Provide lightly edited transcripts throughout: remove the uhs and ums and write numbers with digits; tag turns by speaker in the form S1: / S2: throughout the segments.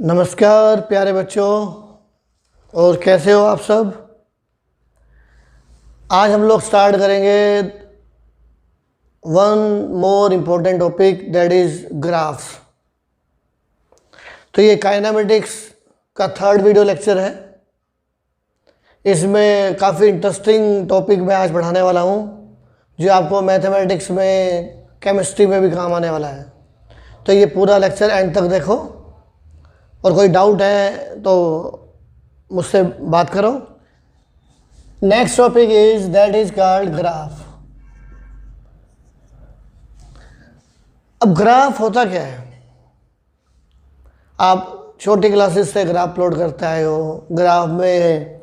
S1: नमस्कार प्यारे बच्चों, और कैसे हो आप सब। आज हम लोग स्टार्ट करेंगे one more important topic, that is graphs. तो ये काइनेमेटिक्स का थर्ड वीडियो लेक्चर है। इसमें काफ़ी इंटरेस्टिंग टॉपिक मैं आज पढ़ाने वाला हूँ, जो आपको मैथमेटिक्स में, केमिस्ट्री में भी काम आने वाला है। तो ये पूरा लेक्चर एंड तक देखो, और कोई डाउट है तो मुझसे बात करो। Next topic is that is called graph. अब ग्राफ होता क्या है? आप छोटी क्लासेस से ग्राफ प्लॉट करते आए हो। ग्राफ में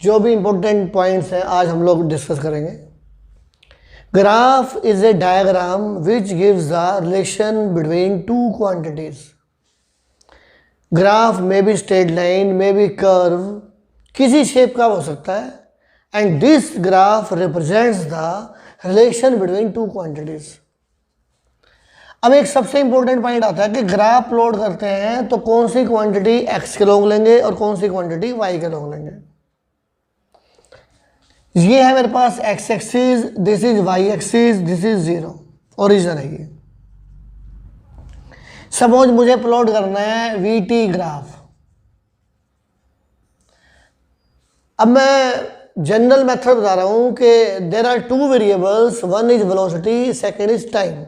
S1: जो भी इंपॉर्टेंट पॉइंट्स हैं आज हम लोग डिस्कस करेंगे। Graph is a diagram which gives the relation between two quantities. Graph में भी स्ट्रेट लाइन, में भी कर्व, किसी शेप का हो सकता है। And this graph represents the relation between two quantities. अब एक सबसे इंपॉर्टेंट पॉइंट आता है कि ग्राफ प्लॉट करते हैं तो कौन सी क्वांटिटी एक्स के लॉन्ग लेंगे और कौन सी क्वांटिटी वाई के लॉन्ग लेंगे। ये है मेरे पास x axis, this is y axis, this is zero, origin है ये। सपोज मुझे प्लॉट करना है वी टी ग्राफ। अब मैं जनरल मेथड बता रहा हूं कि there are two variables, one is velocity, second is time.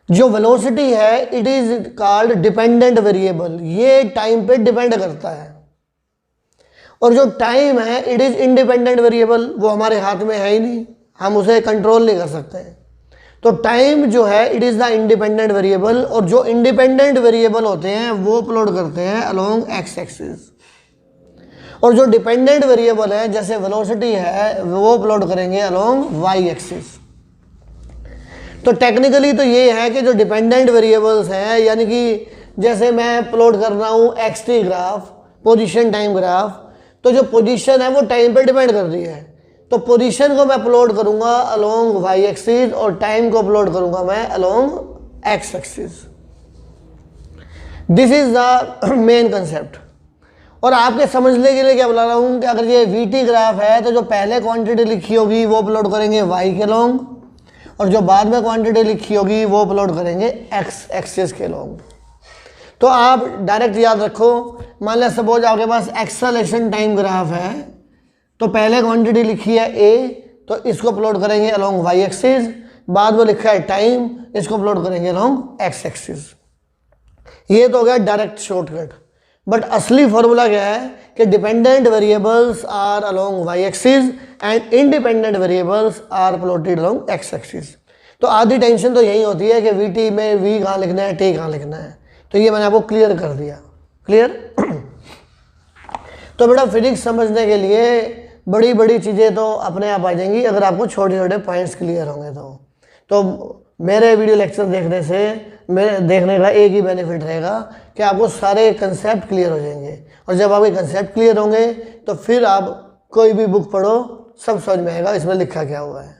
S1: जो वेलोसिटी है it is called dependent variable, ये टाइम पे डिपेंड करता है। और जो टाइम है इट इज इंडिपेंडेंट वेरिएबल, वो हमारे हाथ में है ही नहीं, हम उसे कंट्रोल नहीं कर सकते हैं। तो टाइम जो है it is the independent variable, और जो इंडिपेंडेंट वेरिएबल होते हैं वो प्लॉट करते हैं अलोंग एक्स एक्सिस। और जो डिपेंडेंट वेरिएबल है जैसे वेलोसिटी है वो प्लॉट करेंगे अलोंग वाई एक्सिस। तो टेक्निकली तो ये है कि जो डिपेंडेंट वेरिएबल्स हैं, यानी कि जैसे मैं प्लॉट कर रहा हूँ x T graph, position time graph, तो जो पोजिशन है वो टाइम पर डिपेंड कर रही है। तो पोजीशन को मैं प्लॉट करूंगा अलोंग वाई एक्सिस और टाइम को प्लॉट करूंगा मैं along x axis. This is the main concept. और आपके समझने के लिए क्या बता रहा हूं कि अगर ये वी टी ग्राफ है तो जो पहले क्वांटिटी लिखी होगी वो प्लॉट करेंगे वाई के लॉन्ग, और जो बाद में क्वांटिटी लिखी होगी वो प्लॉट करेंगे एक्स एक्सिस के लॉन्ग। तो आप डायरेक्ट याद रखो, मान लिया सपोज आपके पास एक्सेलरेशन टाइम ग्राफ है, तो पहले क्वांटिटी लिखी है ए, तो इसको प्लॉट करेंगे अलोंग वाई एक्सिस। बाद में लिखा है टाइम, इसको प्लॉट करेंगे अलोंग एक्स एक्सिस। ये तो हो गया डायरेक्ट शॉर्टकट। बट असली फॉर्मूला क्या है कि dependent variables are along y axis and independent variables are plotted along x axis. तो आधी टेंशन तो यही होती है कि वी टी में वी कहाँ लिखना है, टी कहाँ लिखना है। तो ये मैंने आपको क्लियर कर दिया। क्लियर? तो बेटा फिजिक्स समझने के लिए बड़ी बड़ी चीज़ें तो अपने आप आ जाएंगी अगर आपको छोटे छोटे पॉइंट्स क्लियर होंगे। तो मेरे वीडियो लेक्चर देखने से, मेरे देखने का एक ही बेनिफिट रहेगा कि आपको सारे कंसेप्ट क्लियर हो जाएंगे। और जब आपके कंसेप्ट क्लियर होंगे तो फिर आप कोई भी बुक पढ़ो, सब समझ में आएगा इसमें लिखा क्या हुआ है।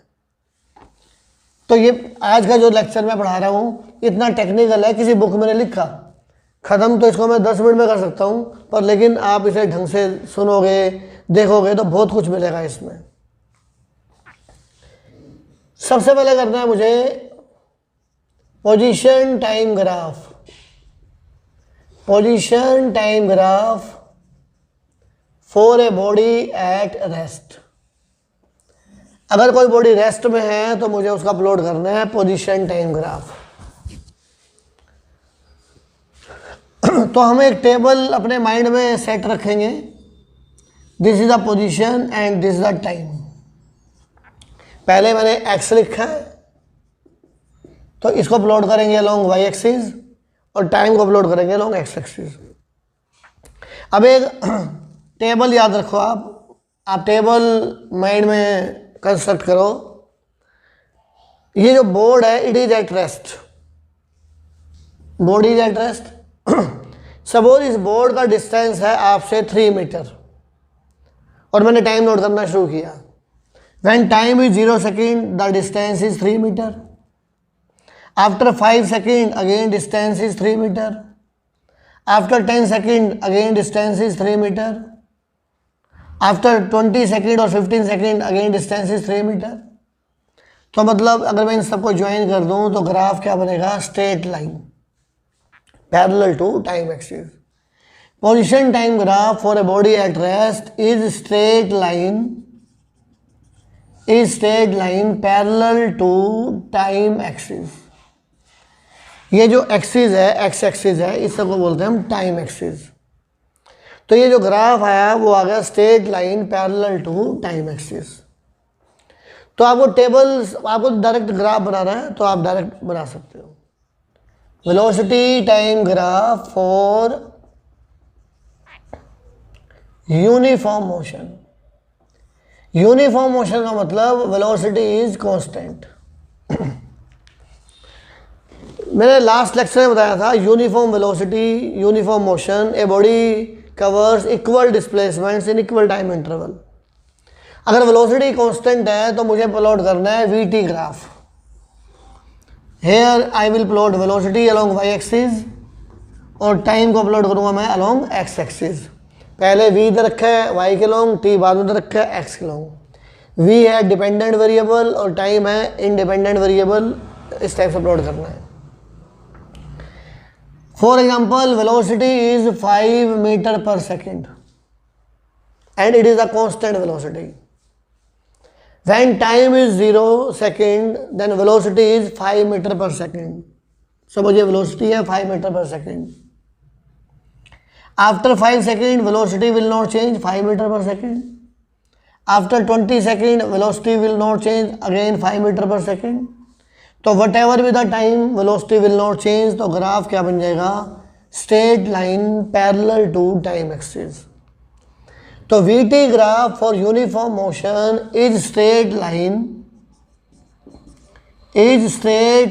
S1: तो ये आज का जो लेक्चर मैं पढ़ा रहा हूँ इतना टेक्निकल है, किसी बुक में नहीं लिखा। ख़त्म तो इसको मैं 10 मिनट में कर सकता हूँ, पर लेकिन आप इसे ढंग से सुनोगे, देखोगे तो बहुत कुछ मिलेगा इसमें। सबसे पहले करना है मुझे position time graph. Position time graph for a body at rest. अगर कोई बॉडी रेस्ट में है तो मुझे उसका प्लॉट करना है पोजीशन टाइम ग्राफ। तो हम एक टेबल अपने माइंड में सेट रखेंगे। This is the position and this is the time. पहले मैंने एक्स लिखा है तो इसको प्लॉट करेंगे अलोंग वाई एक्सिस और टाइम को प्लॉट करेंगे अलोंग एक्स एक्सिस। अब एक टेबल याद रखो, आप टेबल माइंड में कंस्ट्रक्ट करो। ये जो बोर्ड है it is at rest, board is at rest. Suppose इस बोर्ड का डिस्टेंस है आपसे 3 मीटर और मैंने टाइम नोट करना शुरू किया। When time is 0 second the distance is 3 metre. After 5 seconds, again distance is 3 meter. After 10 second again distance is 3 metre, after 20 second और 15 second again distance is 3 metre. तो मतलब अगर मैं इन सबको ज्वाइन कर दूं तो ग्राफ क्या बनेगा, straight line parallel to time axis. Position time graph for a body at rest is straight line parallel to time axis. ये जो एक्सिस है, एक्स एक्सिस है, इस सबको बोलते हैं हम टाइम एक्सिस। तो ये जो ग्राफ आया वो आ गया straight line parallel to time axis. तो आपको टेबल्स, आपको डायरेक्ट ग्राफ बनाना है तो आप डायरेक्ट बना सकते हो। Velocity time graph for uniform motion. Uniform motion का मतलब वेलोसिटी इज कांस्टेंट। मैंने लास्ट लेक्चर में बताया था uniform velocity, uniform motion, a body covers equal displacements in equal time interval. अगर वेलोसिटी कांस्टेंट है तो मुझे प्लॉट करना है v t graph. Here I will plot velocity along y axis और टाइम को प्लॉट करूंगा मैं अलोंग एक्स एक्सिस। पहले v इधर रखा है y के लॉन्ग, t बाद में रखा है x के लॉन्ग। v है डिपेंडेंट वेरिएबल और टाइम है इंडिपेंडेंट वेरिएबल। इस टाइप से प्लॉट करना है। For example velocity is 5 metre per second and it is a constant velocity. When time is 0 second, then velocity is 5 meter per second. Suppose ये velocity है 5 meter per second. After 5 second, velocity will not change 5 meter per second. After 20 second, velocity will not change again 5 meter per second. तो whatever be the time, velocity will not change. तो graph क्या बन जाएगा, straight line parallel to time axis. तो VT graph for uniform motion is straight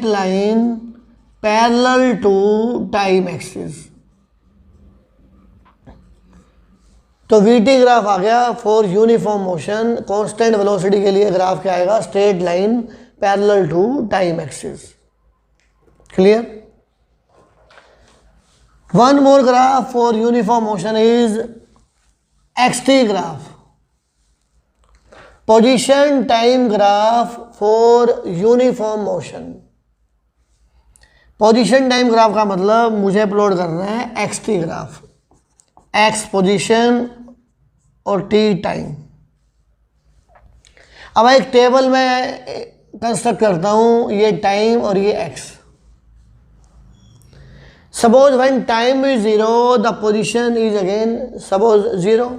S1: line parallel to time axis. तो VT graph आ गया for uniform motion. Constant velocity के लिए ग्राफ क्या आएगा, straight line parallel to time axis. Clear. One more graph for uniform motion is XT graph, position time graph for uniform motion. Position time graph का मतलब मुझे plot करना है XT graph, X position और T time. अब एक table में construct करता हूं, ये टाइम और ये X। Suppose when time is 0, the position is again suppose 0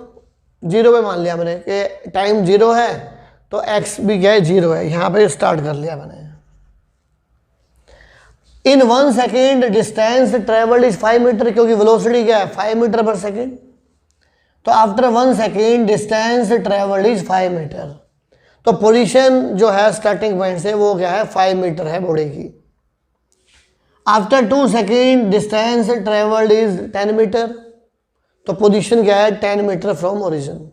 S1: पे मान लिया मैंने कि टाइम 0 है तो x भी क्या है 0 है। यहाँ पे स्टार्ट कर लिया मैंने। In 1 second distance travelled is 5 metre, क्योंकि वेलोसिटी क्या है 5 मीटर पर सेकेंड। तो after 1 second distance travelled is 5 metre. तो पोजीशन जो है स्टार्टिंग पॉइंट से वो क्या है 5 मीटर है बॉडी की। After 2 second distance travelled is 10 metre. तो पोजीशन क्या है 10 metre from origin.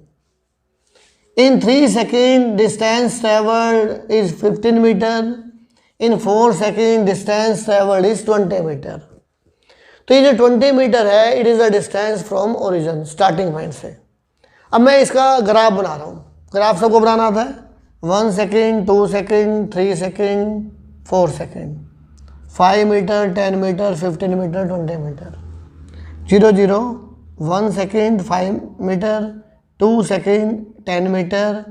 S1: In 3 second distance travelled is 15 metre. In 4 second distance travelled is 20 metre. तो ये जो 20 मीटर है it is the distance from origin, starting point से। अब मैं इसका ग्राफ बना रहा हूँ। ग्राफ सबको बनाना आता है। 1 second, 2 second, 3 second, 4 second, 5 metre, 10 metre, 15 metre, 20 metre. 0 0, 1 second 5 metre, 2 second 10 metre,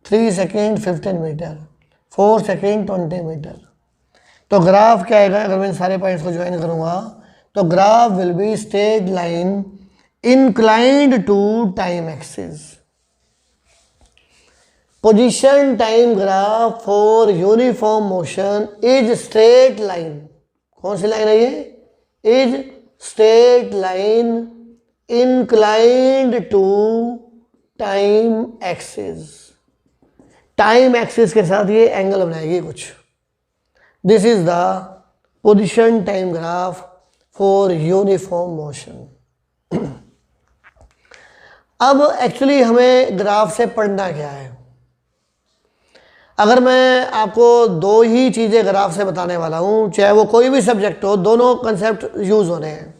S1: 3 second 15 metre, 4 second 20 metre. तो ग्राफ क्या आएगा अगर मैं इन सारे पॉइंट्स को ज्वाइन करूँगा तो graph will be straight line inclined to time axis. Position time graph for uniform motion is straight line. कौन सी लाइन है ये? Is straight line inclined to time axis. Time axis के साथ ये एंगल बनाएगी कुछ। This is the position time graph for uniform motion. अब एक्चुअली हमें ग्राफ से पढ़ना क्या है? अगर मैं आपको दो ही चीज़ें ग्राफ से बताने वाला हूँ, चाहे वो कोई भी सब्जेक्ट हो, दोनों कंसेप्ट यूज़ होने हैं।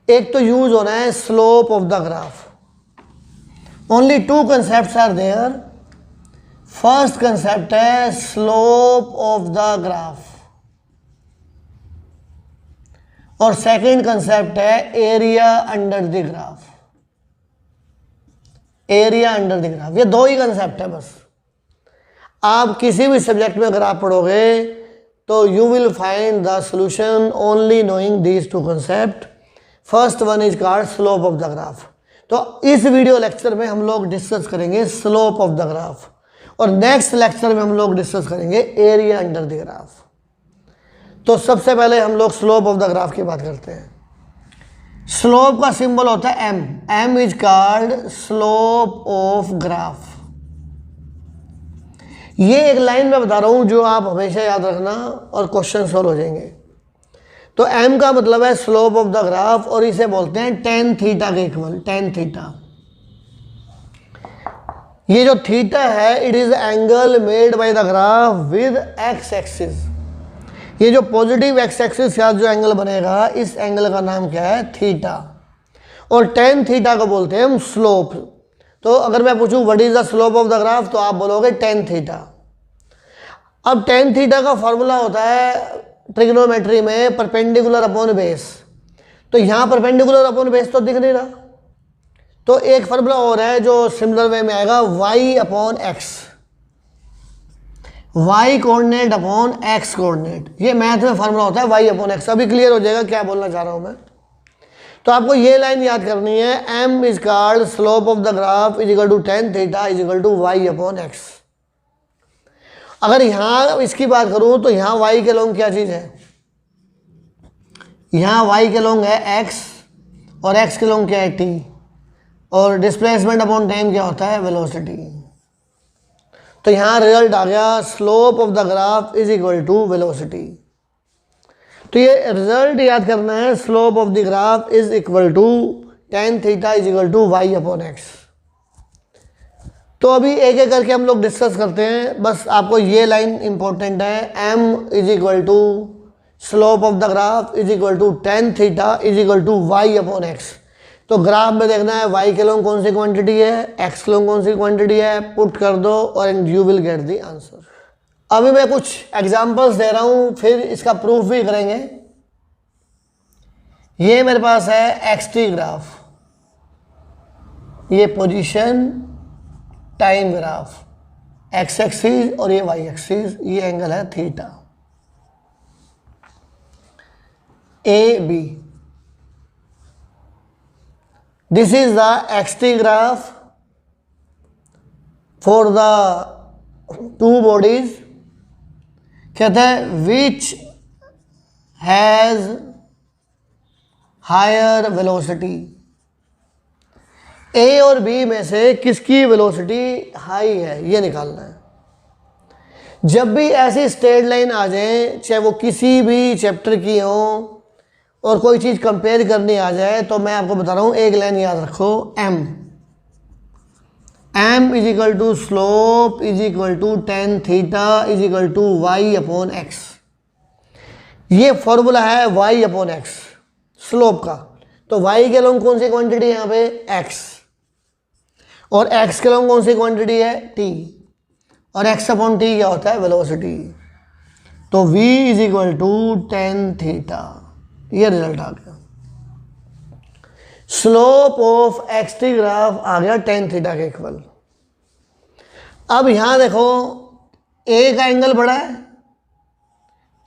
S1: एक तो यूज होना है slope of the graph. Only two concept are there. First concept है स्लोप ऑफ द ग्राफ और सेकंड कंसेप्ट है area under the graph. Area under the graph, ये दो ही कंसेप्ट है बस। आप किसी भी सब्जेक्ट में अगर आप पढ़ोगे तो you will find the solution only knowing these two concept. First one is called slope of the graph. तो इस वीडियो लेक्चर में हम लोग डिस्कस करेंगे स्लोप ऑफ द ग्राफ और नेक्स्ट लेक्चर में हम लोग डिस्कस करेंगे एरिया अंडर द ग्राफ। तो सबसे पहले हम लोग स्लोप ऑफ द ग्राफ की बात करते हैं। स्लोप का सिंबल होता है M. M is called slope of graph. ये एक लाइन में बता रहा हूं जो आप हमेशा याद रखना और क्वेश्चन सॉल्व हो जाएंगे। तो एम का मतलब है स्लोप ऑफ द ग्राफ और इसे बोलते हैं टेन थीटा के इक्वल। टेन थीटा, ये जो थीटा है it is angle made by the graph with x axis. ये जो पॉजिटिव एक्स एक्सिस के साथ जो एंगल बनेगा इस एंगल का नाम क्या है? थीटा। और टेन थीटा को बोलते हैं हम स्लोप। तो अगर मैं पूछूं what is the slope of the graph तो आप बोलोगे टेन थीटा। अब टेन थीटा का फॉर्मूला होता है ट्रिग्नोमेट्री में परपेंडिकुलर अपॉन बेस। तो यहाँ परपेंडिकुलर अपॉन बेस तो दिख नहीं रहा, तो एक फॉर्मूला और है जो सिमिलर वे में आएगा, Y upon X. Y coordinate upon X coordinate, ये मैथ में फॉर्मूला होता है वाई अपॉन एक्स। अभी क्लियर हो जाएगा क्या बोलना चाह रहा हूं मैं। तो आपको ये लाइन याद करनी है, M is called slope of the graph is equal to tan theta is equal to Y upon X. अगर यहां इसकी बात करूं तो यहां वाई के लॉन्ग क्या चीज है? यहां वाई के लॉन्ग है एक्स और एक्स के लॉन्ग क्या है? टी। और डिस्प्लेसमेंट अपॉन टाइम क्या होता है? वेलोसिटी। तो यहां रिजल्ट आ गया slope of the graph is equal to velocity. तो ये रिजल्ट याद करना है, slope of the graph is equal to tan theta is equal to Y upon X. तो अभी एक एक करके हम लोग डिस्कस करते हैं। बस आपको ये लाइन इंपॉर्टेंट है, M is equal to slope of the graph is equal to tan theta is equal to Y upon X. तो ग्राफ में देखना है वाई के लॉन्ग कौन सी क्वांटिटी है, एक्स के लॉन्ग कौन सी क्वांटिटी है, पुट कर दो और you will get the answer. अभी मैं कुछ एग्जांपल्स दे रहा हूं, फिर इसका प्रूफ भी करेंगे। ये मेरे पास है एक्स टी ग्राफ, ये position time graph, X axis और ये वाई एक्सिस, ये एंगल है theta. A B, this is the xt graph for the two bodies। कहते हैं which has higher velocity। ए और बी में से किसकी वेलोसिटी हाई है ये निकालना है। जब भी ऐसी स्ट्रेट लाइन आ जाए, चाहे वो किसी भी चैप्टर की हो और कोई चीज़ कंपेयर करनी आ जाए, तो मैं आपको बता रहा हूँ एक लाइन याद रखो, M. M is equal to slope is equal to tan theta is equal to Y upon X. ये फॉर्मूला है वाई अपॉन एक्स स्लोप का। तो वाई के लॉन्ग कौन सी क्वांटिटी है यहाँ पे? एक्स। और एक्स के लॉन्ग कौन सी क्वांटिटी है? टी। और एक्स अपॉन टी क्या होता है? वेलोसिटी। तो v is equal to tan theta, ये रिजल्ट आ गया। Slope of x T graph आ गया टेन थीटा के इक्वल। अब यहां देखो ए का एंगल बड़ा है,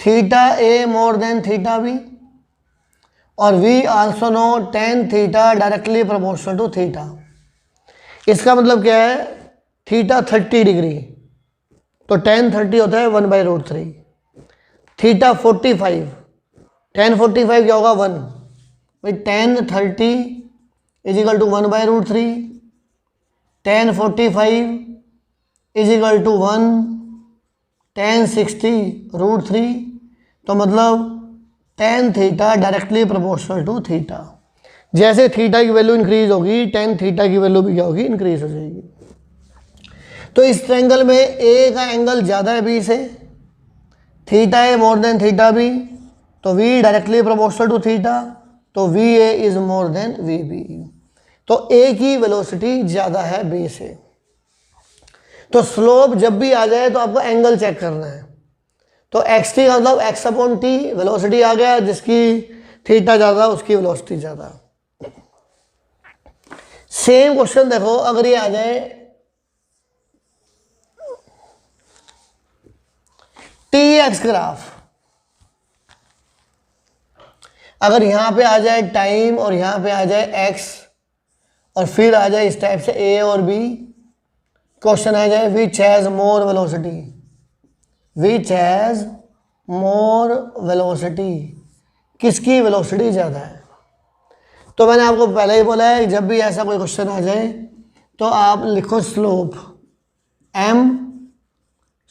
S1: थीटा ए मोर देन थीटा बी, और we also know tan theta directly proportional to theta. इसका मतलब क्या है? थीटा 30 डिग्री, तो टेन 30 होता है 1/√3। थीटा 45, टेन 45 क्या होगा? 1 भाई। Tan 30 is equal to 1/√3, tan 45 is equal to 1, tan 60√3। तो मतलब tan theta directly proportional to theta. जैसे थीटा की वैल्यू इंक्रीज होगी, टेन थीटा की वैल्यू भी क्या होगी? इंक्रीज हो जाएगी। तो इस ट्रायंगल में ए का एंगल ज़्यादा है बी से, थीटा ए मोर देन थीटा बी, तो v directly proportional to theta. तो we a is more than we B, तो ए की वेलोसिटी ज़्यादा है बी से। तो स्लोप जब भी आ जाए तो आपको एंगल चेक करना है, तो एक्स टी का मतलब एक्स अपॉन टी, वेलोसिटी आ गया, जिसकी थीटा ज़्यादा उसकी वेलोसिटी ज़्यादा। सेम क्वेश्चन देखो, अगर ये आ जाए टी एक्स ग्राफ, अगर यहां पे आ जाए टाइम और यहां पे आ जाए एक्स और फिर आ जाए इस टाइप से ए और बी, क्वेश्चन आ जाए which has more velocity, which has more velocity, किसकी वेलोसिटी ज़्यादा है। तो मैंने आपको पहले ही बोला है जब भी ऐसा कोई क्वेश्चन आ जाए तो आप लिखो slope M,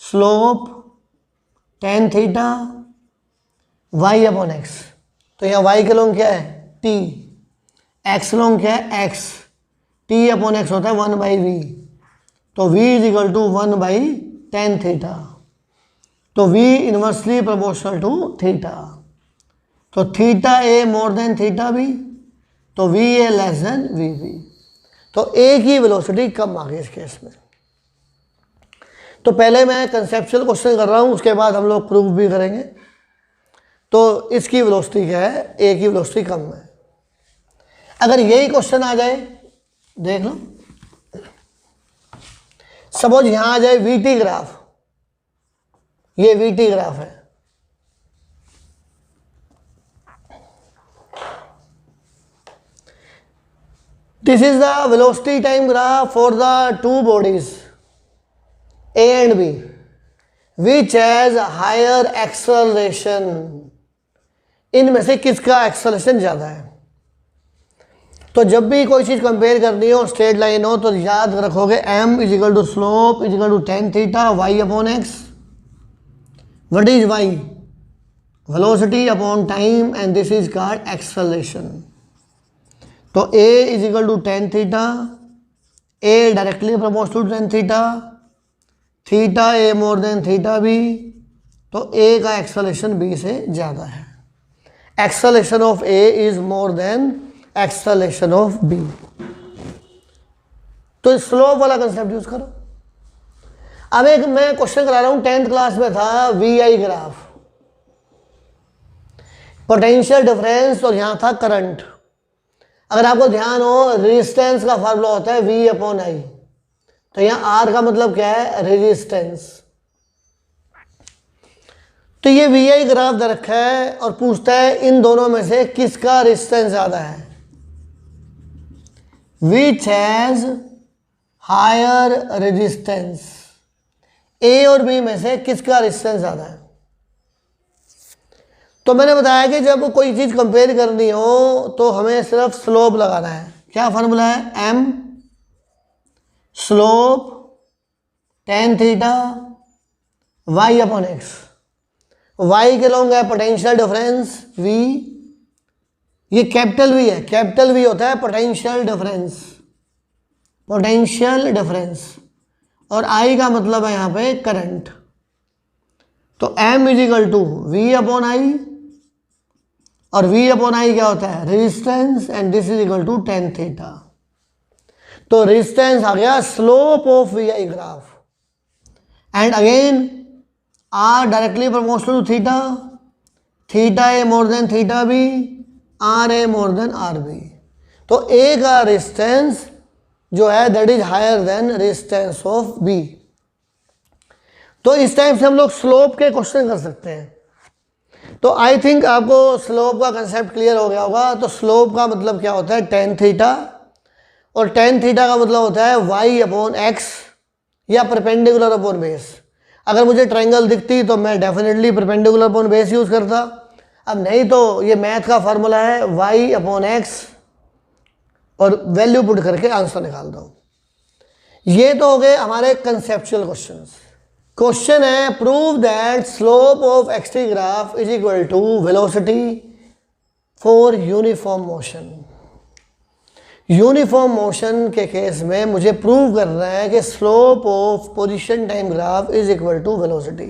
S1: slope tan theta Y upon X. तो यहाँ वाई के लॉन्ग क्या है टी, एक्स लॉन्ग क्या है एक्स, टी अपॉन एक्स होता है 1/v, तो v is equal to 1/tan theta, तो v inversely proportional to theta, तो थीटा ए मोर देन थीटा बी, तो we A less than we B, तो ए की वेलोसिटी कम आ गई इस केस में। तो पहले मैं कंसेप्चुअल क्वेश्चन कर रहा हूँ, उसके बाद हम लोग प्रूफ भी करेंगे। तो इसकी वेलोसिटी क्या है, ए की वेलोसिटी कम है। अगर यही क्वेश्चन आ जाए, देख लो, सपोज यहां आ जाए वी टी ग्राफ, ये वी टी ग्राफ है, this is the velocity time graph for the two bodies A and B which has higher acceleration, इनमें से किसका एक्सेलरेशन ज़्यादा है। तो जब भी कोई चीज़ कंपेयर करनी हो, स्ट्रेट लाइन हो, तो याद रखोगे m is equal to slope is equal to tan theta Y upon X. What is Y, velocity upon time, and this is called acceleration. तो a is equal to tan theta, a directly proportional to tan theta, theta A more than theta B, तो a का acceleration b से ज़्यादा है। Acceleration of a is more than acceleration of b। तो slope वाला concept use करो। अब एक मैं क्वेश्चन करा रहा हूँ, 10th क्लास में था V I graph, potential difference और यहां था करंट। अगर आपको ध्यान हो, रेजिस्टेंस का फार्मूला होता है V अपॉन आई, तो यहाँ R का मतलब क्या है रेजिस्टेंस। तो ये वी आई ग्राफ दे रखा है और पूछता है इन दोनों में से किसका रेजिस्टेंस ज़्यादा है, which has higher resistance, A और B में से किसका रेजिस्टेंस ज़्यादा है। तो मैंने बताया कि जब कोई चीज़ कंपेयर करनी हो तो हमें सिर्फ स्लोप लगाना है। क्या फार्मूला है, m slope tan theta y upon x. y के लॉन्ग है पोटेंशियल डिफरेंस v, ये कैपिटल V है, कैपिटल V होता है पोटेंशियल डिफरेंस, पोटेंशियल डिफरेंस, और I का मतलब है यहाँ पे करंट। तो m is equal to V upon I, और v अपॉन आई क्या होता है resistance, and this is equal to tan theta. तो रेजिस्टेंस आ गया slope of V I graph, and again r directly proportional to theta, theta A more than theta B, R A more than R B. तो a का resistance जो है that is higher than resistance of b। तो इस type से हम लोग slope के क्वेश्चन कर सकते हैं। तो आई थिंक आपको स्लोप का कंसेप्ट क्लियर हो गया होगा। तो स्लोप का मतलब क्या होता है टेन थीटा, और टेन थीटा का मतलब होता है y अपॉन एक्स या परपेंडिकुलर अपॉन बेस। अगर मुझे ट्रायंगल दिखती तो मैं definitely perpendicular upon base use करता, अब नहीं तो ये मैथ का फार्मूला है y अपॉन एक्स और वैल्यू पुट करके आंसर निकाल दो। ये तो हो गए हमारे कंसेप्चुअल क्वेश्चंस। क्वेश्चन है prove that slope of x T graph is equal to velocity for uniform motion. Uniform motion के केस में मुझे प्रूव करना है कि slope of position time graph is equal to velocity.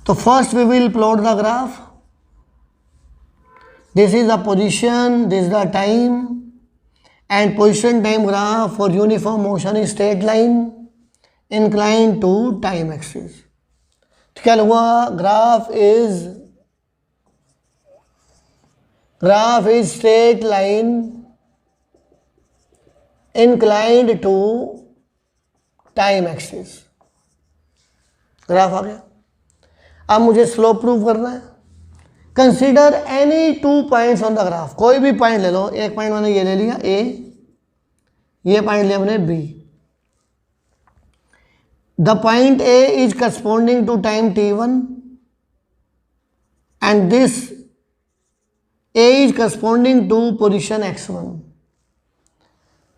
S1: तो first we will plot the graph. This is the position, this is the time, and position time graph for uniform motion is straight line incline to time axis. तो क्या हुआ, graph is straight line inclined to time axis. Graph आ गया। अब मुझे slope prove करना है। Consider any 2 points on the graph. कोई भी पॉइंट ले लो, एक पॉइंट मैंने ये ले लिया ए, ये पॉइंट लिया मैंने B. The point A is corresponding to time t1 and this A is corresponding to position x1।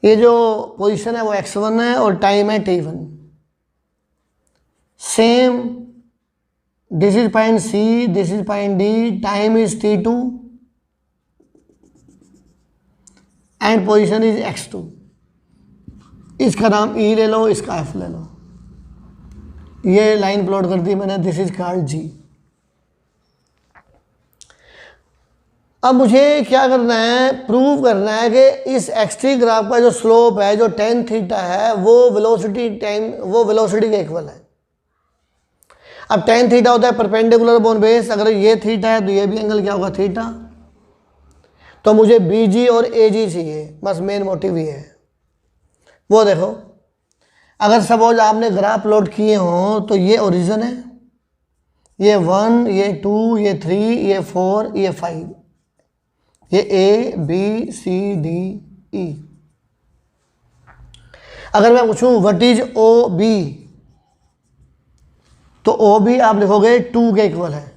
S1: ये जो पोजीशन है वो x1 है और टाइम है t1। Same, this is point C, this is point D, time is t2 and position is x2। इसका नाम E ले लो, इसका F ले लो। ये लाइन प्लॉट कर दी मैंने, दिस इज कॉल्ड G। अब मुझे क्या करना है, प्रूव करना है कि इस एक्सट्री ग्राफ का जो स्लोप है, जो tan थीटा है, वो वेलोसिटी के इक्वल है। अब tan थीटा होता है परपेंडिकुलर अपॉन बेस। अगर ये थीटा है तो ये भी एंगल क्या होगा, थीटा। तो मुझे BG और AG चाहिए, बस मेन मोटिव ये है। वो देखो, अगर सपोज आपने ग्राफ प्लॉट किए हों तो ये ओरिजिन है, ये 1, ये 2, ये 3, ये 4, ये 5, ये A, B, C, D, E। अगर मैं पूछूं व्हाट इज OB, तो OB आप लिखोगे 2 के इक्वल है।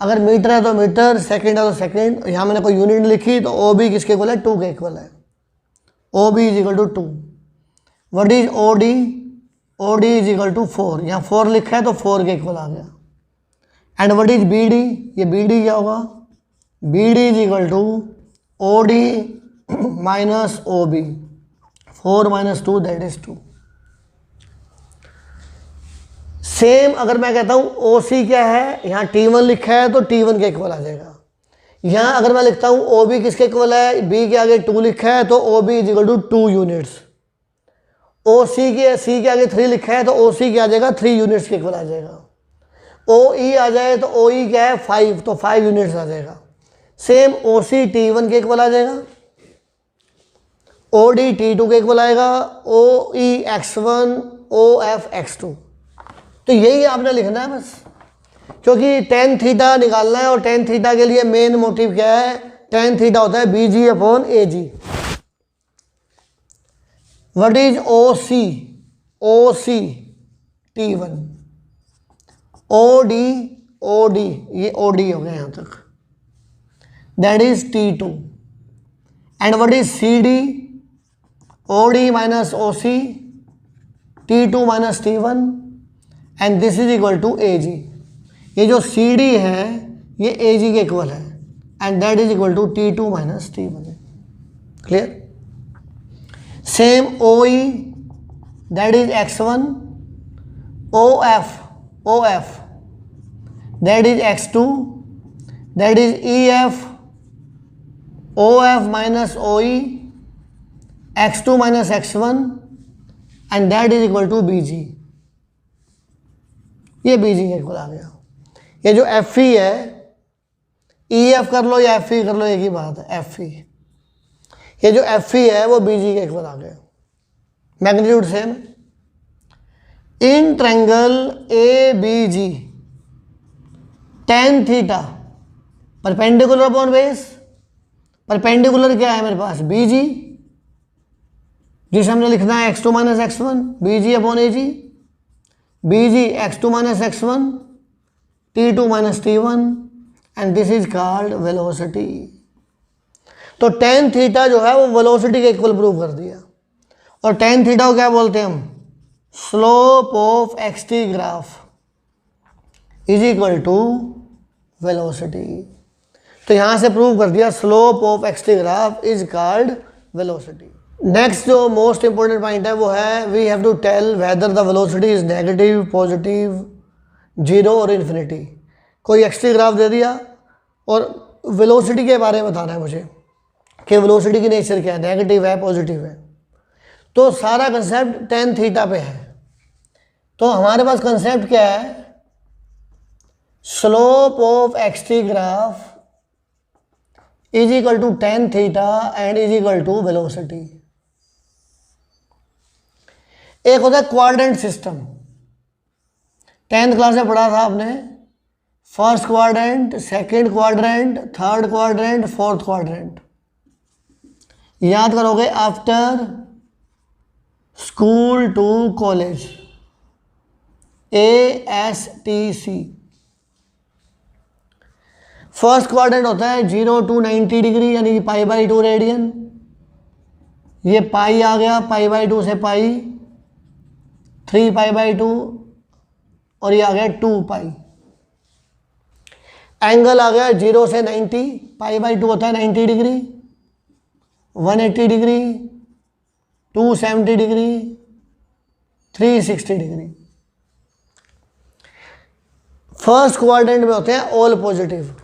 S1: अगर मीटर है तो मीटर, सेकंड है तो सेकंड। यहाँ मैंने कोई यूनिट लिखी तो OB किसके इक्वल है, 2 के इक्वल है। OB is equal to 2। What is OD, OD is equal to 4। यहाँ 4 लिखा है तो 4 के इक्वल आ गया। एंड व्हाट इज BD, ये BD क्या होगा, BD is equal to OD minus OB। 4 minus 2 that is 2। Same अगर मैं कहता हूँ OC क्या है, यहाँ T1 लिखा है तो T1 के इक्वल आ जाएगा। यहाँ अगर मैं लिखता हूँ OB किसके इक्वल है, B के आगे 2 लिखा है तो OB is equal to 2 units. C के आगे 3 लिखा है तो OC क्या आ जाएगा, 3 यूनिट्स के इक्वल आ जाएगा। OE आ जाए तो OE क्या है, 5, तो 5 यूनिट्स आ जाएगा। सेम OC T1 के इक्वल आ जाएगा, OD T2 के इक्वल आएगा, OE X1, OF X2। तो यही आपने लिखना है बस, क्योंकि tan थीटा निकालना है और tan थीटा के लिए मेन मोटिव क्या है, tan थीटा होता है BG upon AG। What is OC T1, OD ये OD हो गया यहाँ तक, that is T2। And what is CD, OD minus OC, T2 minus T1 and this is equal to AG। ये जो CD है ये AG के इक्वल है and that is equal to T2 minus T1। Clear. Same OE that is X1, OF that is X2, that is EF, OF minus OE, X2 minus X1 and that is equal to BG। ये BG के इक्वल आ गया। ये जो FE है, EF कर लो या FE कर लो, एक ही बात है, FE। ये जो FE है वो BG के इक्वल आ गया। Magnitude same. In triangle ABG tan theta perpendicular upon base. Perpendicular क्या है मेरे पास, BG, जिसे हमने लिखना है X2 minus X1, BG upon AG। BG X2 minus X1, T2 minus T1 and this is called velocity. तो tan थीटा जो है वो वेलोसिटी के इक्वल प्रूव कर दिया। और tan थीटा को क्या बोलते हैं हम, slope of XT graph is equal to velocity. तो यहां से प्रूव कर दिया slope of XT graph is called velocity. Next जो मोस्ट इंपॉर्टेंट पॉइंट है वो है we have to tell whether the velocity is negative, positive, zero और इन्फिनिटी। कोई एक्सटी ग्राफ दे दिया और वेलोसिटी के बारे में बताना है मुझे कि वेलोसिटी की नेचर क्या है, नेगेटिव है पॉजिटिव है। तो सारा कंसेप्ट टेन थीटा पे है। तो हमारे पास कंसेप्ट क्या है, slope of XT graph is equal to tan theta and is equal to velocity. एक होता है क्वाड्रेंट सिस्टम, 10th क्लास में पढ़ा था आपने, first quadrant, second quadrant, third quadrant, fourth quadrant. याद करोगे after school to college, ASTC। First quadrant होता है 0 to 90 डिग्री यानी कि π/2 रेडियन। ये पाई आ गया, π/2 से पाई, 3π/2 और ये आ गया 2π। एंगल आ गया 0 से 90, π/2 होता है 90 degree, 180 degree, 270 degree, 360 degree. First quadrant में होते हैं ऑल पॉजिटिव।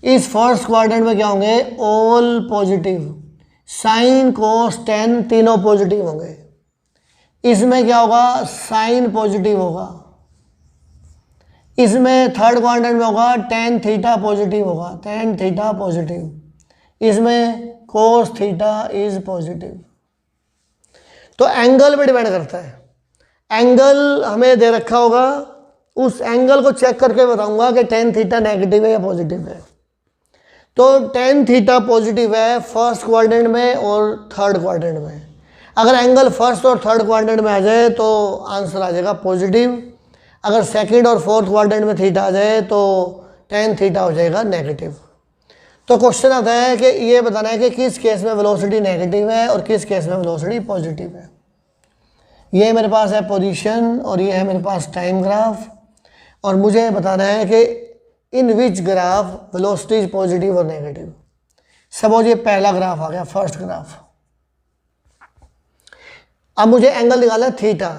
S1: इस फर्स्ट क्वाड्रेंट में क्या होंगे, all positive, sine cos ten तीनों पॉजिटिव होंगे। इसमें क्या होगा, साइन पॉजिटिव होगा। इसमें थर्ड क्वाड्रेंट में होगा टेन थीटा पॉजिटिव होगा, टेन थीटा पॉजिटिव। इसमें कोस थीटा इज पॉजिटिव। तो एंगल पे डिपेंड करता है। एंगल हमें दे रखा होगा, उस एंगल को चेक करके बताऊंगा कि टेन थीटा नेगेटिव है या पॉजिटिव है। तो टेन थीटा पॉजिटिव है फर्स्ट क्वाड्रेंट में और थर्ड क्वाड्रेंट में। अगर एंगल फर्स्ट और थर्ड क्वाड्रेंट में आ जाए तो आंसर आ जाएगा पॉजिटिव। अगर सेकंड और फोर्थ क्वाड्रेंट में थीटा आ जाए तो टेन थीटा हो जाएगा नेगेटिव। तो क्वेश्चन आता है कि ये बताना है कि किस केस में वेलोसिटी नेगेटिव है और किस केस में वेलोसिटी पॉजिटिव है। ये मेरे पास है पोजीशन और ये है मेरे पास टाइम ग्राफ, और मुझे बताना है कि in which graph velocity is positive और नेगेटिव। सपोज ये पहला ग्राफ आ गया, फर्स्ट ग्राफ। अब मुझे एंगल निकालना है थीटा।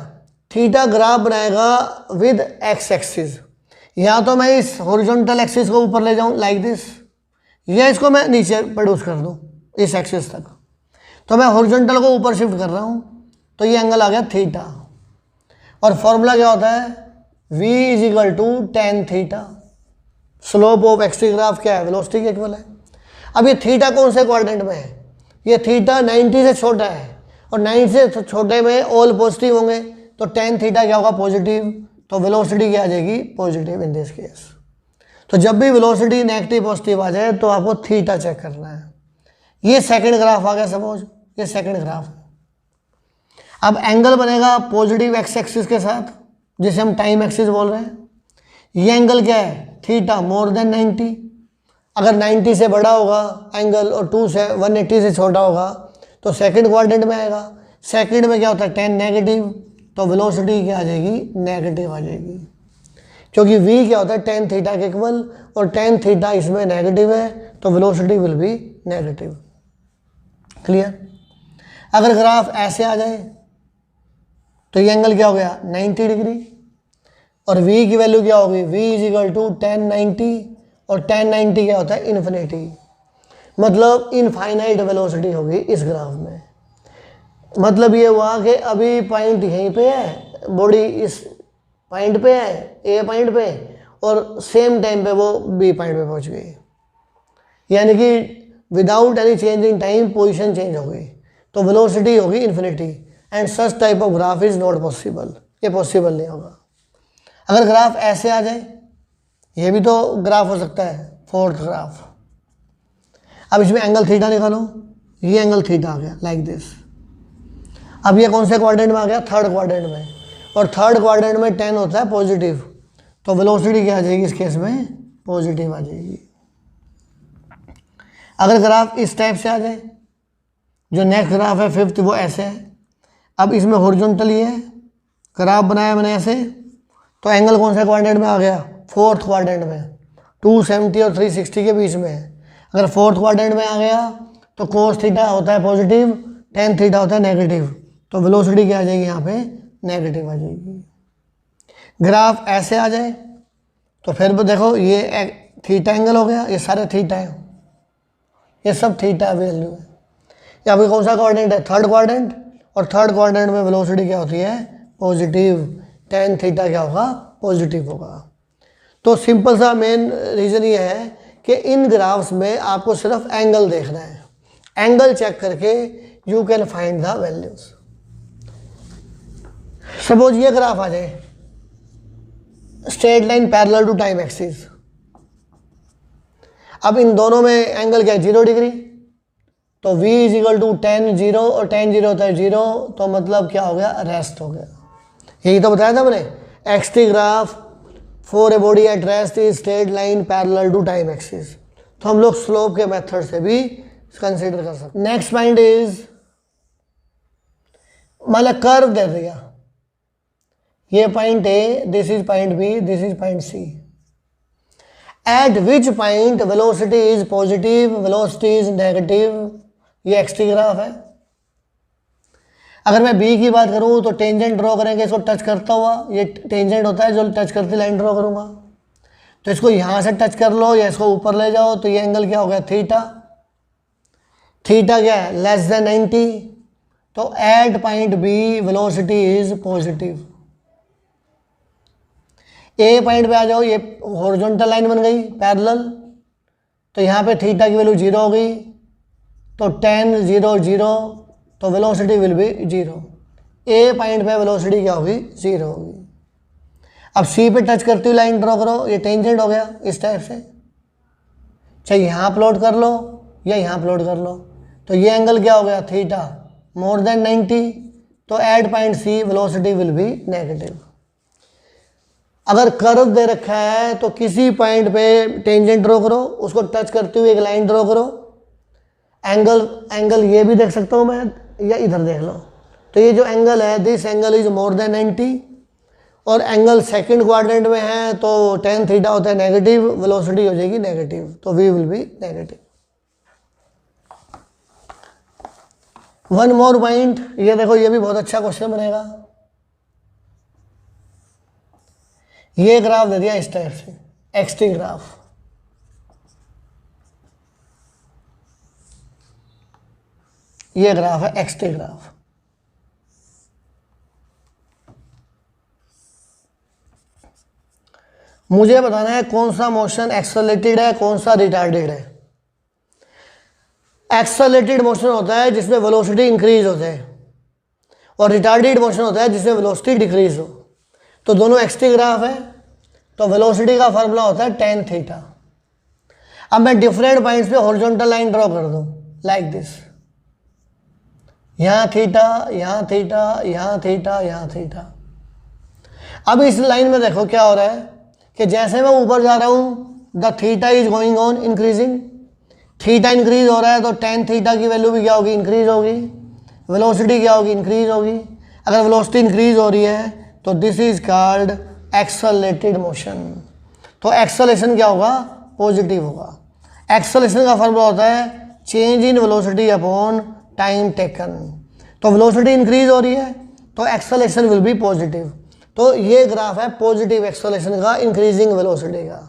S1: थीटा ग्राफ बनाएगा विद एक्स एक्सिस। या तो मैं इस हॉरिजॉन्टल एक्सिस को ऊपर ले जाऊं लाइक दिस, या इसको मैं नीचे प्रोड्यूस कर दूं इस एक्सिस तक। तो मैं हॉरिजॉन्टल को ऊपर शिफ्ट कर रहा हूं, तो ये एंगल आ गया थीटा। और फॉर्मूला क्या होता है, v is equal to tan theta. Slope of XT graph क्या है, वेलोसिटी के इक्वल है। अब ये थीटा कौन से क्वाड्रेंट में है, ये थीटा 90 से छोटा है, और 90 से छोटे में ऑल पॉजिटिव होंगे, तो टेन थीटा क्या होगा, पॉजिटिव। तो वेलोसिटी क्या आ जाएगी, पॉजिटिव इन दिस केस। तो जब भी वेलोसिटी नेगेटिव पॉजिटिव आ जाए तो आपको थीटा चेक करना है। ये सेकंड ग्राफ आ गया, सपोज ये सेकंड ग्राफ है। अब एंगल बनेगा पॉजिटिव एक्स एक्सिस के साथ, जिसे हम टाइम एक्सिस बोल रहे हैं। ये एंगल क्या है, थीटा मोर देन 90। अगर 90 से बड़ा होगा एंगल और 180 से छोटा होगा तो सेकंड क्वाड्रेंट में आएगा। सेकंड में क्या होता है, 10 नेगेटिव, तो वेलोसिटी क्या आ जाएगी, नेगेटिव आ जाएगी। क्योंकि v क्या होता है, टेन थीटा के इक्वल, और टेन थीटा इसमें नेगेटिव है, तो velocity will be negative. Clear. अगर ग्राफ ऐसे आ जाए तो ये एंगल क्या हो गया, 90 डिग्री, और v की वैल्यू क्या होगी, v इज इक्वल टू 1090, और 1090 क्या होता है, इन्फिनिटी। मतलब इनफाइनाइट वेलोसिटी होगी इस ग्राफ में। मतलब ये हुआ कि अभी पॉइंट यहीं पे है, बॉडी इस पॉइंट पे है, ए पॉइंट पे, और सेम टाइम पे वो बी पॉइंट पे पहुंच गई। यानी कि without any change in time position change हो गई, तो वेलोसिटी होगी infinity. And such type of graph is not possible, ये पॉसिबल नहीं होगा। अगर ग्राफ ऐसे आ जाए, ये भी तो ग्राफ हो सकता है, फोर्थ ग्राफ। अब इसमें एंगल थीटा निकालो, ये एंगल थीटा आ गया लाइक दिस। अब ये कौन से क्वाड्रेंट में आ गया, थर्ड क्वाड्रेंट में, और थर्ड क्वाड्रेंट में 10 होता है पॉजिटिव, तो वेलोसिटी क्या आ जाएगी इस केस में, पॉजिटिव आ जाएगी। अगर ग्राफ इस टाइप से आ जाए, जो नेक्स्ट ग्राफ है फिफ्थ, वो ऐसे है। अब इसमें हॉरिजॉन्टल ये है, ग्राफ बनाया मैंने ऐसे, तो एंगल कौन से क्वाड्रेंट में आ गया, फोर्थ क्वाड्रेंट में, 270 और 360 के बीच में है। अगर फोर्थ क्वाड्रेंट में आ गया तो कोस थीटा होता है पॉजिटिव, टेन थीटा होता है नेगेटिव, तो वेलोसिटी क्या आ जाएगी यहाँ पे, नेगेटिव आ जाएगी। ग्राफ ऐसे आ जाए तो फिर देखो ये थीटा एंगल हो गया, ये सारे थीटा है, ये सब थीटा वैल्यू है। यहाँ पे कौन सा क्वाड्रेंट है? थर्ड क्वाड्रेंट, और थर्ड क्वाड्रेंट में वेलोसिटी क्या होती है? पॉजिटिव। tan थीटा क्या होगा? पॉजिटिव होगा। तो सिंपल सा मेन रीज़न ये है कि इन ग्राफ्स में आपको सिर्फ एंगल देखना है, एंगल चेक करके you can find the values. Suppose ये ग्राफ आ जाए, straight line parallel to time axis. अब इन दोनों में एंगल क्या है? 0 डिग्री। तो v is equal to tan 0, और tan 0 होता है 0, तो मतलब क्या हो गया? रेस्ट हो गया। यही तो बताया था मैंने, X T graph for a body at rest is straight line parallel to time axis. तो हम लोग स्लोप के मेथड से भी कंसिडर कर सकते। नेक्स्ट पॉइंट इज, मतलब कर्व दे दिया, ये point A, this is point B, this is point C. At which point velocity is positive, velocity is negative, ये एक्स टी ग्राफ है। अगर मैं बी की बात करूं तो टेंजेंट ड्रॉ करेंगे, इसको टच करता हुआ, ये टेंजेंट होता है जो टच करती लाइन ड्रॉ करूंगा। तो इसको यहां से टच कर लो या इसको ऊपर ले जाओ, तो ये एंगल क्या हो गया? थीटा। थीटा क्या है? Less than 90। तो at point B velocity is positive. A point पे आ जाओ, ये हॉरिजॉन्टल लाइन बन गई पैरेलल, तो यहाँ पे थीटा की वैल्यू 0 हो गई, तो tan 0 0, तो velocity will B 0। A point पे वेलोसिटी क्या होगी? 0 होगी। अब सी पे टच करती हुई लाइन ड्रॉ करो, ये टेंजेंट हो गया इस टाइप से, चाहे यहाँ प्लॉट कर लो या यहाँ प्लॉट कर लो, तो ये एंगल क्या हो गया? Theta more than 90। तो at point C velocity will be negative. अगर कर्व दे रखा है तो किसी पॉइंट पे टेंजेंट ड्रॉ करो, उसको टच करते हुए एक लाइन ड्रॉ करो, एंगल ये भी देख सकता हूँ मैं, या इधर देख लो। तो ये जो एंगल है, this angle is more than 90, और एंगल सेकंड क्वाड्रेंट में है, तो tan थीटा होता है नेगेटिव, वेलोसिटी हो जाएगी नेगेटिव, तो v will be negative. One more point, ये देखो, ये भी बहुत अच्छा क्वेश्चन बनेगा। ये ग्राफ दे दिया इस टाइप से, एक्स टी ग्राफ। ये ग्राफ है एक्स टी ग्राफ। मुझे बताना है कौन सा मोशन एक्सेलरेटेड है, कौन सा रिटार्डेड है। एक्सेलरेटेड मोशन होता है जिसमें वेलोसिटी इंक्रीज होता है, और रिटार्डेड मोशन होता है जिसमें वेलोसिटी डिक्रीज हो। तो दोनों एक्स टी ग्राफ है, तो वेलोसिटी का फार्मूला होता है tan थीटा। अब मैं डिफरेंट पॉइंट्स पे हॉरिजॉन्टल लाइन ड्रॉ कर दूं लाइक दिस, यहाँ थीटा, यहाँ थीटा, यहाँ थीटा, यहाँ थीटा। अब इस लाइन में देखो क्या हो रहा है कि जैसे मैं ऊपर जा रहा हूँ, the theta is going on increasing, theta increase हो रहा है, तो tan थीटा की वैल्यू भी क्या होगी? इंक्रीज होगी। वेलोसिटी क्या होगी? इंक्रीज होगी। अगर वेलोसिटी इंक्रीज हो रही है तो this is called accelerated motion. तो एक्सेलरेशन क्या होगा? पॉजिटिव होगा। एक्सेलरेशन का फॉर्मूला होता है change in velocity upon time taken. तो वेलोसिटी इंक्रीज हो रही है तो एक्सेलरेशन विल बी पॉजिटिव। तो ये ग्राफ है पॉजिटिव एक्सेलरेशन का, इंक्रीजिंग वेलोसिटी का।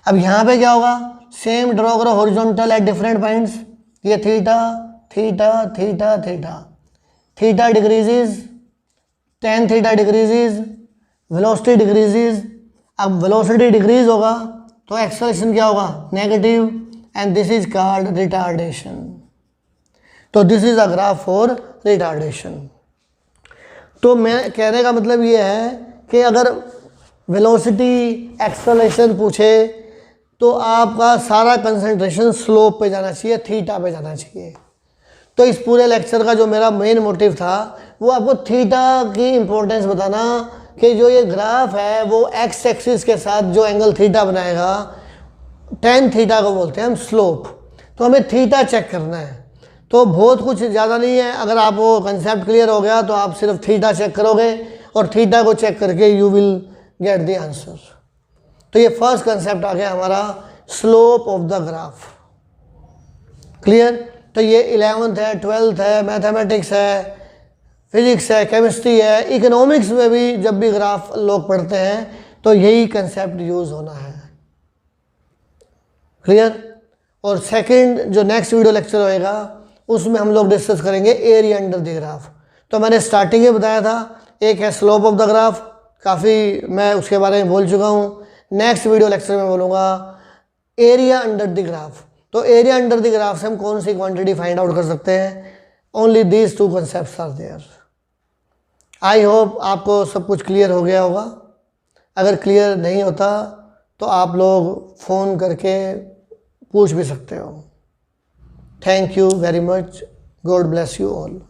S1: अब यहाँ पे क्या होगा? सेम ड्रॉ करो हॉरिजॉन्टल एट डिफरेंट पॉइंट्स। ये theta theta theta theta, theta decreases, tan theta decreases, velocity decreases. अब वेलोसिटी डिक्रीज होगा तो एक्सेलरेशन क्या होगा? Negative, and this is called retardation. तो this is a graph for retardation. तो मैं कहने का मतलब ये है कि अगर वेलोसिटी एक्सेलरेशन पूछे तो आपका सारा कंसंट्रेशन स्लोप पे जाना चाहिए, थीटा पे जाना चाहिए। तो इस पूरे लेक्चर का जो मेरा मेन मोटिव था वो आपको थीटा की इम्पोर्टेंस बताना, कि जो ये ग्राफ है वो एक्स एक्सिस के साथ जो एंगल थीटा बनाएगा, tan थीटा को बोलते हैं हम स्लोप। तो हमें थीटा चेक करना है। तो बहुत कुछ ज़्यादा नहीं है, अगर आप वो कंसेप्ट क्लियर हो गया तो आप सिर्फ थीटा चेक करोगे और थीटा को चेक करके you will get the answer. तो ये फर्स्ट कंसेप्ट आ गया हमारा, slope of the graph. Clear? तो ये 11th है, 12th है, मैथमेटिक्स है, फिजिक्स है, केमिस्ट्री है, इकोनॉमिक्स में भी जब भी ग्राफ लोग पढ़ते हैं तो यही कंसेप्ट यूज़ होना है। क्लियर? और सेकंड जो नेक्स्ट वीडियो लेक्चर होएगा उसमें हम लोग डिस्कस करेंगे एरिया अंडर द ग्राफ। तो मैंने स्टार्टिंग में बताया था, एक है स्लोप ऑफ द ग्राफ, काफ़ी मैं उसके बारे में बोल चुका हूँ। नेक्स्ट वीडियो लेक्चर में बोलूँगा एरिया अंडर द ग्राफ। तो एरिया अंडर द ग्राफ से हम कौन सी क्वांटिटी फाइंड आउट कर सकते हैं, only these two concepts are there. I hope आपको सब कुछ क्लियर हो गया होगा। अगर क्लियर नहीं होता तो आप लोग फ़ोन करके पूछ भी सकते हो। Thank you very much, God bless you all.